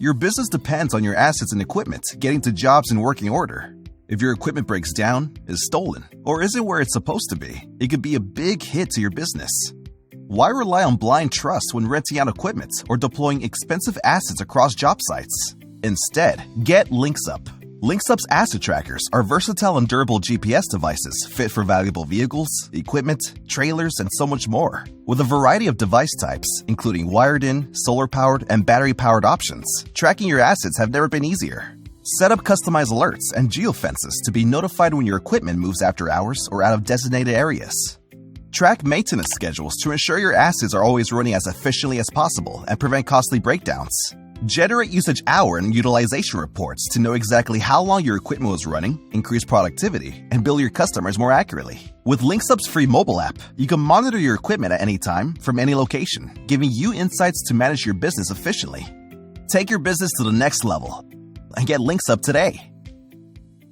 Your business depends on your assets and equipment getting to jobs in working order. If your equipment breaks down, is stolen, or isn't where it's supposed to be, it could be a big hit to your business. Why rely on blind trust when renting out equipment or deploying expensive assets across job sites? Instead, get Linxup. Linxup's asset trackers are versatile and durable GPS devices fit for valuable vehicles, equipment, trailers, and so much more. With a variety of device types, including wired-in, solar-powered, and battery-powered options, tracking your assets have never been easier. Set up customized alerts and geofences to be notified when your equipment moves after hours or out of designated areas. Track maintenance schedules to ensure your assets are always running as efficiently as possible and prevent costly breakdowns. Generate usage hour and utilization reports to know exactly how long your equipment was running, increase productivity, and bill your customers more accurately. With Linxup's free mobile app, you can monitor your equipment at any time from any location, giving you insights to manage your business efficiently. Take your business to the next level and get Linxup today.